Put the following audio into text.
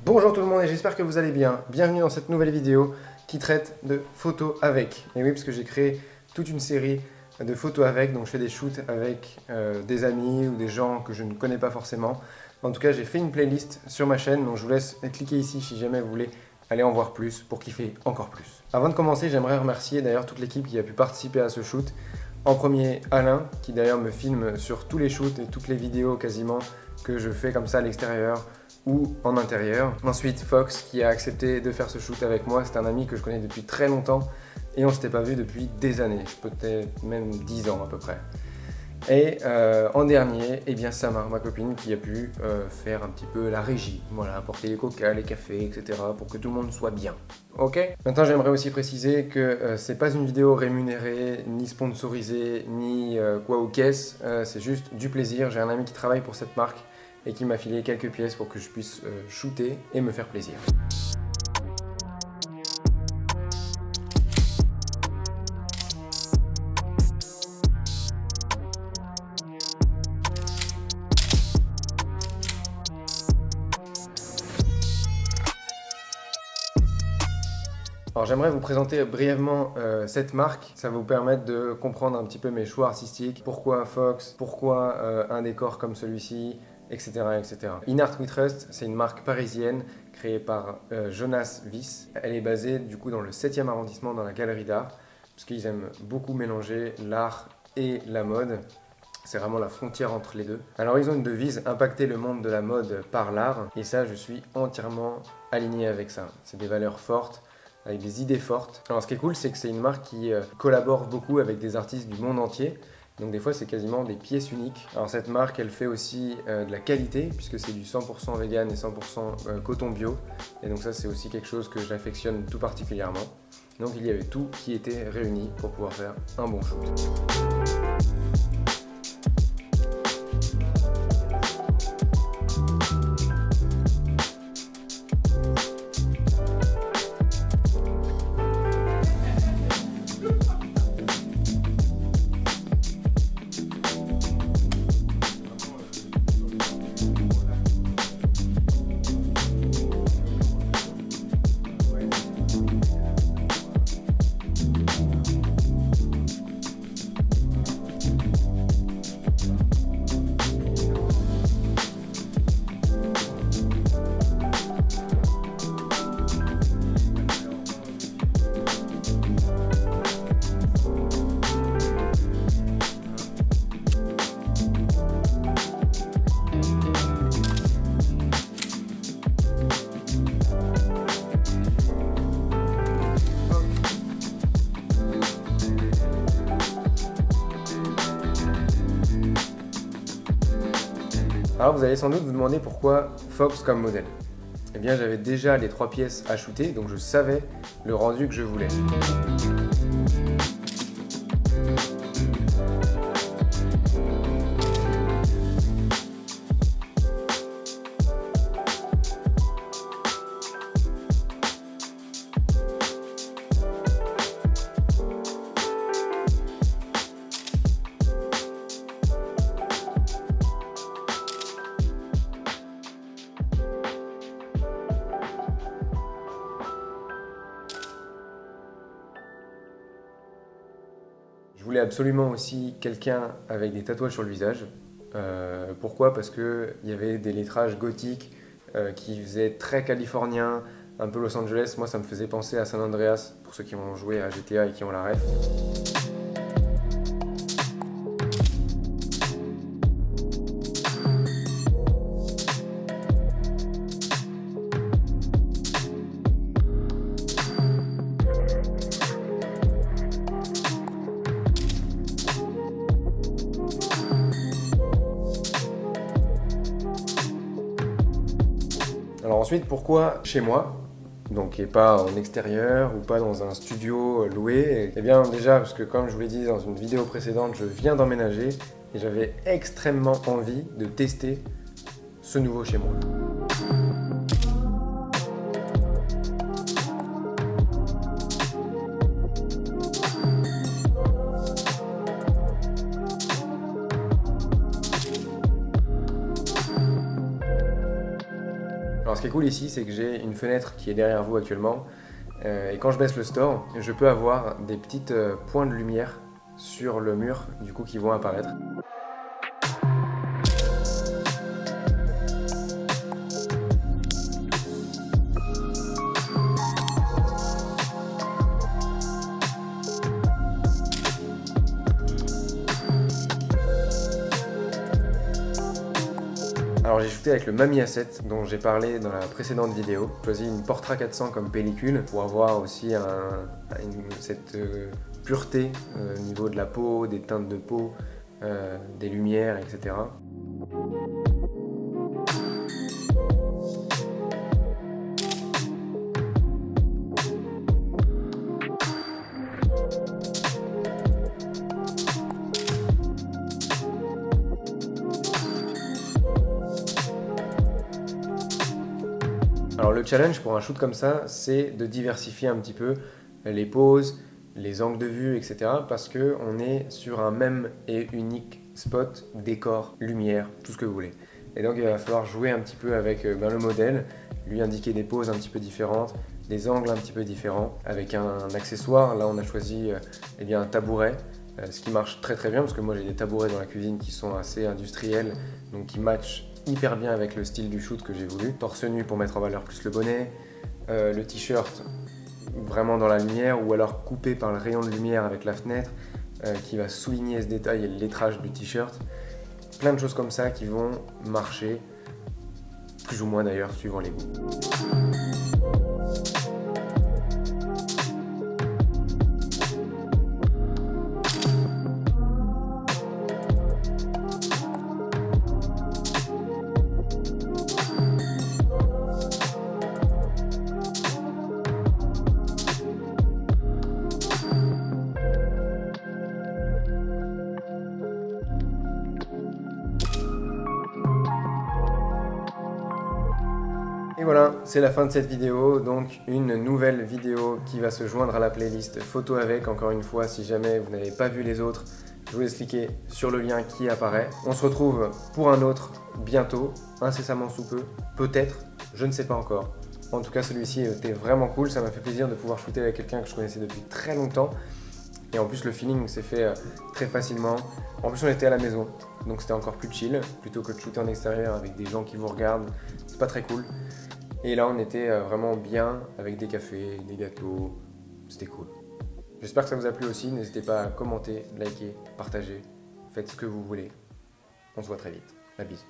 Bonjour tout le monde et j'espère que vous allez bien. Bienvenue dans cette nouvelle vidéo qui traite de photos avec. Et oui, parce que j'ai créé toute une série de photos avec, donc je fais des shoots avec des amis ou des gens que je ne connais pas forcément. En tout cas, j'ai fait une playlist sur ma chaîne, donc je vous laisse cliquer ici si jamais vous voulez aller en voir plus pour kiffer encore plus. Avant de commencer, j'aimerais remercier d'ailleurs toute l'équipe qui a pu participer à ce shoot. En premier, Alain, qui d'ailleurs me filme sur tous les shoots et toutes les vidéos quasiment que je fais comme ça à l'extérieur ou en intérieur. Ensuite, Fox, qui a accepté de faire ce shoot avec moi. C'est un ami que je connais depuis très longtemps et on ne s'était pas vu depuis des années, peut-être même 10 ans à peu près. Et en dernier, eh bien Samar, ma copine, qui a pu faire un petit peu la régie, voilà, apporter les coca, les cafés, etc. pour que tout le monde soit bien. Ok. Maintenant, j'aimerais aussi préciser que c'est pas une vidéo rémunérée, ni sponsorisée, ni quoi ou qu'est-ce. C'est juste du plaisir. J'ai un ami qui travaille pour cette marque et qui m'a filé quelques pièces pour que je puisse shooter et me faire plaisir. Alors j'aimerais vous présenter brièvement cette marque, ça va vous permettre de comprendre un petit peu mes choix artistiques, pourquoi Fox, pourquoi un décor comme celui-ci, etc. etc. In Art We Trust, c'est une marque parisienne créée par Jonas Wyss. Elle est basée du coup dans le 7e arrondissement dans la galerie d'art, parce qu'ils aiment beaucoup mélanger l'art et la mode. C'est vraiment la frontière entre les deux. Alors ils ont une devise, impacter le monde de la mode par l'art, et ça je suis entièrement aligné avec ça. C'est des valeurs fortes, avec des idées fortes. Alors ce qui est cool, c'est que c'est une marque qui collabore beaucoup avec des artistes du monde entier. Donc des fois, c'est quasiment des pièces uniques. Alors cette marque, elle fait aussi de la qualité, puisque c'est du 100% vegan et 100% coton bio. Et donc ça, c'est aussi quelque chose que j'affectionne tout particulièrement. Donc il y avait tout qui était réuni pour pouvoir faire un bon shoot. Alors vous allez sans doute vous demander pourquoi Fox comme modèle. Eh bien j'avais déjà les 3 pièces à shooter, donc je savais le rendu que je voulais. Je voulais absolument aussi quelqu'un avec des tatouages sur le visage. Pourquoi? Parce qu'il y avait des lettrages gothiques qui faisaient très californien, un peu Los Angeles. Moi, ça me faisait penser à San Andreas, pour ceux qui ont joué à GTA et qui ont la ref. Alors ensuite, pourquoi chez moi? Donc, et pas en extérieur ou pas dans un studio loué? Eh bien déjà parce que comme je vous l'ai dit dans une vidéo précédente, je viens d'emménager et j'avais extrêmement envie de tester ce nouveau chez moi. ce qui est cool ici, c'est que j'ai une fenêtre qui est derrière vous actuellement. Et quand je baisse le store, je peux avoir des petites points de lumière sur le mur du coup qui vont apparaître. Alors j'ai shooté avec le Mamiya 7 dont j'ai parlé dans la précédente vidéo. J'ai choisi une Portra 400 comme pellicule pour avoir aussi cette pureté au niveau de la peau, des teintes de peau, des lumières, etc. Alors le challenge pour un shoot comme ça, c'est de diversifier un petit peu les poses, les angles de vue, etc. Parce qu'on est sur un même et unique spot, décor, lumière, tout ce que vous voulez. Et donc il va falloir jouer un petit peu avec le modèle, lui indiquer des poses un petit peu différentes, des angles un petit peu différents. Avec un accessoire, là on a choisi un tabouret, ce qui marche très très bien parce que moi j'ai des tabourets dans la cuisine qui sont assez industriels, donc qui matchent hyper bien avec le style du shoot que j'ai voulu. Torse nu pour mettre en valeur plus le bonnet, le t-shirt vraiment dans la lumière ou alors coupé par le rayon de lumière avec la fenêtre qui va souligner ce détail et le lettrage du t-shirt. Plein de choses comme ça qui vont marcher, plus ou moins d'ailleurs suivant les goûts. Et voilà, c'est la fin de cette vidéo, donc une nouvelle vidéo qui va se joindre à la playlist photo avec. Encore une fois, si jamais vous n'avez pas vu les autres, je vous laisse cliquer sur le lien qui apparaît. On se retrouve pour un autre bientôt, incessamment sous peu, peut-être, je ne sais pas encore. En tout cas, celui-ci était vraiment cool, ça m'a fait plaisir de pouvoir shooter avec quelqu'un que je connaissais depuis très longtemps. Et en plus, le feeling s'est fait très facilement. En plus, on était à la maison, donc c'était encore plus chill, plutôt que de shooter en extérieur avec des gens qui vous regardent. C'est pas très cool. Et là, on était vraiment bien avec des cafés, des gâteaux. C'était cool. J'espère que ça vous a plu aussi. N'hésitez pas à commenter, liker, partager. Faites ce que vous voulez. On se voit très vite. La bise.